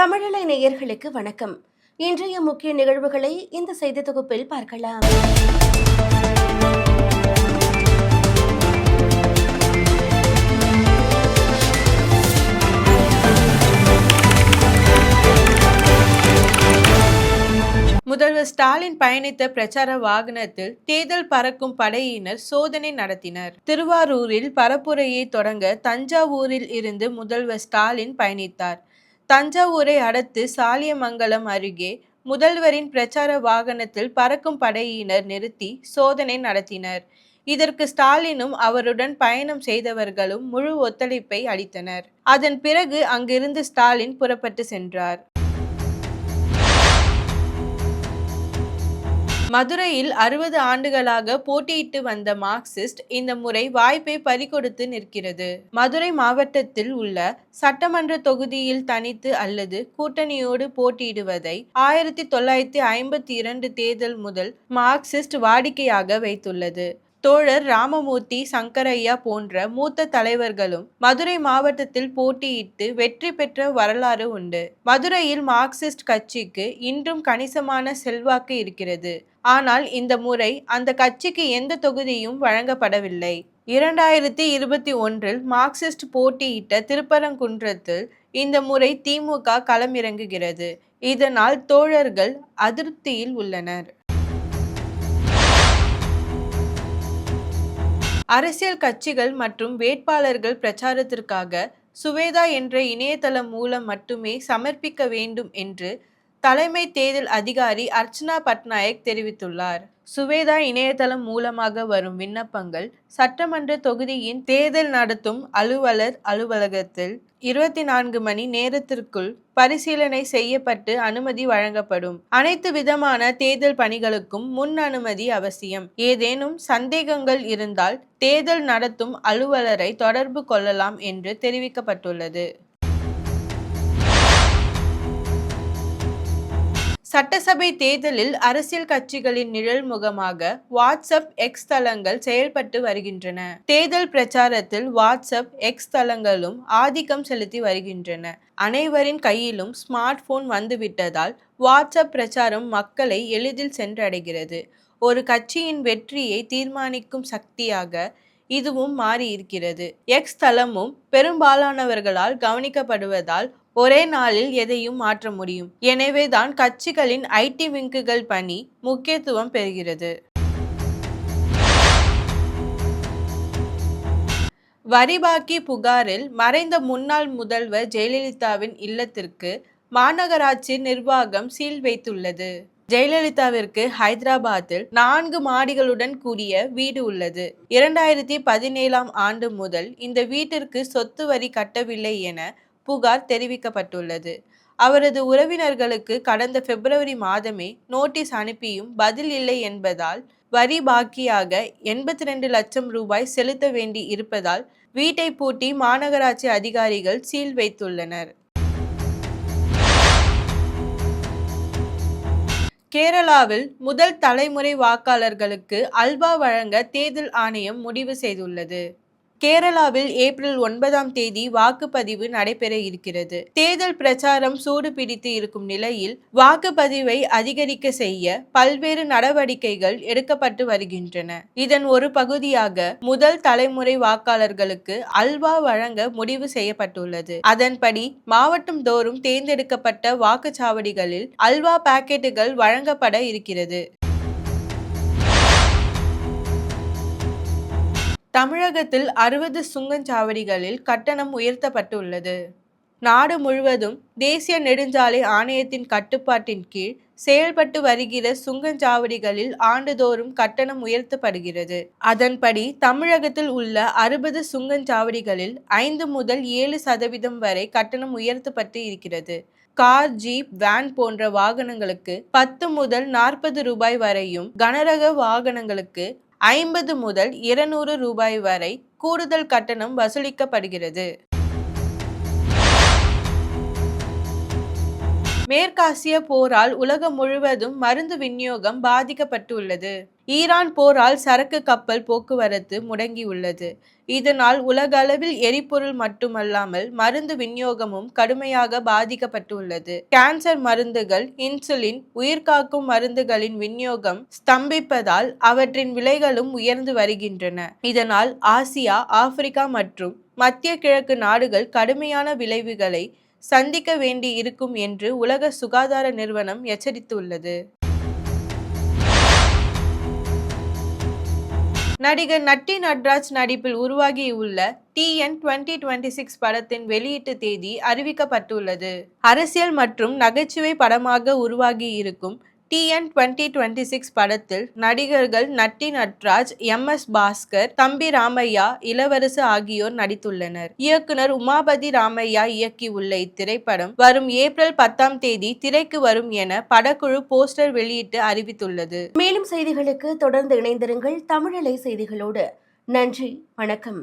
தமிழலை நேயர்களுக்கு வணக்கம். இன்றைய முக்கிய நிகழ்வுகளை இந்த செய்தி தொகுப்பில் பார்க்கலாம். முதல்வர் ஸ்டாலின் பயணித்த பிரச்சார வாகனத்தில் தேர்தல் பறக்கும் படையினர் சோதனை நடத்தினர். திருவாரூரில் பரப்புரையை தொடங்க தஞ்சாவூரில் இருந்து முதல்வர் ஸ்டாலின் பயணித்தார். தஞ்சாவூரை அடுத்து சாலியமங்கலம் அருகே முதல்வரின் பிரச்சார வாகனத்தில் பறக்கும் படையினர் நிறுத்தி சோதனை நடத்தினர். இதற்கு ஸ்டாலினும் அவருடன் பயணம் செய்தவர்களும் முழு ஒத்துழைப்பை அளித்தனர். அதன் பிறகு அங்கிருந்து ஸ்டாலின் புறப்பட்டு சென்றார். மதுரையில் 60 ஆண்டுகளாக போட்டியிட்டு வந்த மார்க்சிஸ்ட் இந்த முறை வாய்ப்பை பறிகொடுத்து நிற்கிறது. மதுரை மாவட்டத்தில் உள்ள சட்டமன்ற தொகுதியில் தனித்து அல்லது கூட்டணியோடு போட்டியிடுவதை 1952 தேர்தல் முதல் மார்க்சிஸ்ட் வாடிக்கையாக வைத்துள்ளது. தோழர் ராமமூர்த்தி, சங்கரையா போன்ற மூத்த தலைவர்களும் மதுரை மாவட்டத்தில் போட்டியிட்டு வெற்றி பெற்ற வரலாறு உண்டு. மதுரையில் மார்க்சிஸ்ட் கட்சிக்கு இன்றும் கணிசமான செல்வாக்கு இருக்கிறது. ஆனால் இந்த முறை அந்த கட்சிக்கு எந்த தொகுதியும் வழங்கப்படவில்லை. 2021 மார்க்சிஸ்ட் போட்டியிட்ட திருப்பரங்குன்றத்தில் இந்த முறை திமுக களமிறங்குகிறது. இதனால் தோழர்கள் அதிருப்தியில் உள்ளனர். அரசியல் கட்சிகள் மற்றும் வேட்பாளர்கள் பிரச்சாரத்திற்காக சுவேதா என்ற இணையதளம் மூலம் மட்டுமே சமர்ப்பிக்க வேண்டும் என்று தலைமை தேர்தல் அதிகாரி அர்ச்சனா பட்நாயக் தெரிவித்துள்ளார். சுவேதா இணையதளம் மூலமாக வரும் விண்ணப்பங்கள் சட்டமன்ற தொகுதியின் தேர்தல் நடத்தும் அலுவலர் அலுவலகத்தில் 24 மணி நேரத்திற்குள் பரிசீலனை செய்யப்பட்டு அனுமதி வழங்கப்படும். அனைத்து விதமான தேர்தல் பணிகளுக்கும் முன் அனுமதி அவசியம். ஏதேனும் சந்தேகங்கள் இருந்தால் தேர்தல் நடத்தும் அலுவலரை தொடர்பு கொள்ளலாம் என்று தெரிவிக்கப்பட்டுள்ளது. சட்டசபை தேர்தலில் அரசியல் கட்சிகளின் நிழல் முகமாக வாட்ஸ்அப் எக்ஸ் தளங்கள் செயல்பட்டு வருகின்றன. தேர்தல் பிரச்சாரத்தில் வாட்ஸ்அப் எக்ஸ் தளங்களும் ஆதிக்கம் செலுத்தி வருகின்றன. அனைவரின் கையிலும் ஸ்மார்ட் போன் வந்துவிட்டதால் வாட்ஸ்அப் பிரச்சாரம் மக்களை எளிதில் சென்றடைகிறது. ஒரு கட்சியின் வெற்றியை தீர்மானிக்கும் சக்தியாக இதுவும் மாறி இருக்கிறது. எக்ஸ் தளமும் பெரும்பாலானவர்களால் கவனிக்கப்படுவதால் ஒரே நாளில் எதையும் மாற்ற முடியும். எனவேதான் கட்சிகளின் ஐடி விங்குகள் பணி முக்கியத்துவம் பெறுகிறது. வரி பாக்கி புகாரில் மறைந்த முன்னாள் முதல்வர் ஜெயலலிதாவின் இல்லத்திற்கு மாநகராட்சி நிர்வாகம் சீல் வைத்துள்ளது. ஜெயலலிதாவிற்கு ஹைதராபாத்தில் 4 மாடிகளுடன் கூடிய வீடு உள்ளது. 2017 ஆண்டு முதல் இந்த வீட்டிற்கு சொத்து வரி கட்டவில்லை என புகார் தெரிவிக்கப்பட்டுள்ளது. அவரது உறவினர்களுக்கு கடந்த பிப்ரவரி மாதமே நோட்டீஸ் அனுப்பியும் பதில் இல்லை என்பதால் வரி பாக்கியாக 82 லட்சம் ரூபாய் செலுத்த வேண்டி இருப்பதால் வீட்டை பூட்டி மாநகராட்சி அதிகாரிகள் சீல் வைத்துள்ளனர். கேரளாவில் முதல் தலைமுறை வாக்காளர்களுக்கு அல்வா வழங்க தேர்தல் ஆணையம் முடிவு செய்துள்ளது. கேரளாவில் ஏப்ரல் 9 வாக்குப்பதிவு நடைபெற இருக்கிறது. தேர்தல் பிரச்சாரம் சூடு பிடித்து இருக்கும் நிலையில் வாக்குப்பதிவை அதிகரிக்க செய்ய பல்வேறு நடவடிக்கைகள் எடுக்கப்பட்டு வருகின்றன. இதன் ஒரு பகுதியாக முதல் தலைமுறை வாக்காளர்களுக்கு அல்வா வழங்க முடிவு செய்யப்பட்டுள்ளது. அதன்படி மாவட்டம் தோறும் தேர்ந்தெடுக்கப்பட்ட வாக்குச்சாவடிகளில் அல்வா பாக்கெட்டுகள் வழங்கப்பட இருக்கிறது. தமிழகத்தில் 60 சுங்கச்சாவடிகளில் கட்டணம் உயர்த்தப்பட்டுள்ளது. நாடு முழுவதும் தேசிய நெடுஞ்சாலை ஆணையத்தின் கட்டுப்பாட்டின் கீழ் செயல்பட்டு வருகிற சுங்கச்சாவடிகளில் ஆண்டுதோறும் கட்டணம் உயர்த்தப்படுகிறது. அதன்படி தமிழகத்தில் உள்ள 60 சுங்கச்சாவடிகளில் 5 முதல் 7% வரை கட்டணம் உயர்த்தப்பட்டு இருக்கிறது. கார், ஜீப், வேன் போன்ற வாகனங்களுக்கு 10 முதல் 40 ரூபாய் வரையும், கனரக வாகனங்களுக்கு 50 முதல் 200 ரூபாய் வரை கூடுதல் கட்டணம் வசூலிக்கப்படுகிறது. மேற்காசிய போரால் உலகம் முழுவதும் மருந்து விநியோகம் பாதிக்கப்பட்டுள்ளது. ஈரான் போரால் சரக்கு கப்பல் போக்குவரத்து முடங்கியுள்ளது. இதனால் உலகளவில் எரிபொருள் மட்டுமல்லாமல் மருந்து விநியோகமும் கடுமையாக பாதிக்கப்பட்டுள்ளது. கேன்சர் மருந்துகள், இன்சுலின், உயிர்காக்கும் மருந்துகளின் விநியோகம் ஸ்தம்பிப்பதால் அவற்றின் விலைகளும் உயர்ந்து வருகின்றன. இதனால் ஆசியா, ஆப்பிரிக்கா மற்றும் மத்திய கிழக்கு நாடுகள் கடுமையான விளைவுகளை சந்திக்க வேண்டி இருக்கும் என்று உலக சுகாதார நிறுவனம் எச்சரித்துள்ளது. நடிகர் நட்டி நட்ராஜ் நடிப்பில் உருவாகியுள்ள TN 2026 படத்தின் வெளியீட்டு தேதி அறிவிக்கப்பட்டுள்ளது. அரசியல் மற்றும் நகைச்சுவை படமாக உருவாகி இருக்கும் TN 2026 படத்தில் நடிகர்கள் நட்டி நட்ராஜ், MS பாஸ்கர், தம்பி ராமையா, இளவரசு ஆகியோர் நடித்துள்ளனர். இயக்குனர் உமாபதி ராமையா இயக்கியுள்ள இத்திரைப்படம் வரும் ஏப்ரல் 10ஆம் தேதி திரைக்கு வரும் என படக்குழு போஸ்டர் வெளியிட்டு அறிவித்துள்ளது. மேலும் செய்திகளுக்கு தொடர்ந்து இணைந்திருங்கள் தமிழலை செய்திகளோடு. நன்றி, வணக்கம்.